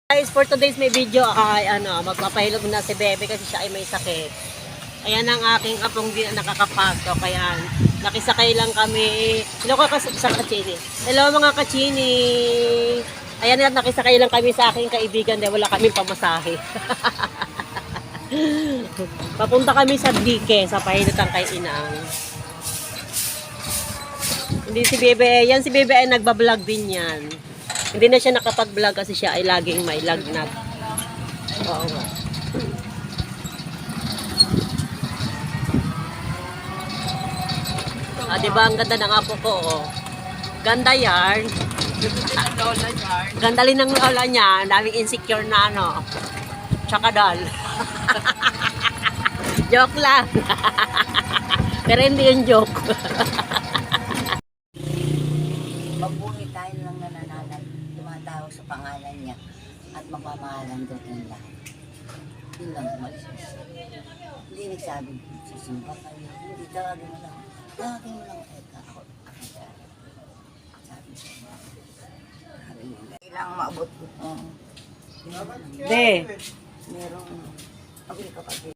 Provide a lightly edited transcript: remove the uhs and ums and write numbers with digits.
Guys, for today's may video ay magpapahilog na si Bebe kasi siya ay may sakit. Ayan ang aking apong di nakakapasok. Kaya nakisakay lang kami. Hello sa kachini. Hello mga kachini. Ayan nga, nakisakay lang kami sa aking kaibigan dahil wala kaming pamasahe. Papunta kami sa Dike, sa pahilutan kay Inang. Hindi si Bebe, yan si Bebe ay nagbablog din yan. Hindi na siya nakapag-vlog kasi siya ay laging may lagnat. Oo nga. Diba ang ganda ng apo ko, oh. Ganda yarn. Ganda rin ng lola niya. Daming insecure na ano. Tsaka doll. Joke lang. Pero hindi yung joke. Mabuhay tayo lang na nananag, tumatawag sa pangalan niya at magmamahalan doon ng lahat. Yun lang, umalis na siya. Hindi nagsabi, susumpa kayo, hindi tawagin mo lang. Tawagin mo lang, Eka, ako siya. Sabi siya. Sabi niya, kailangan maabot ko. De. Merong, okay kapatid.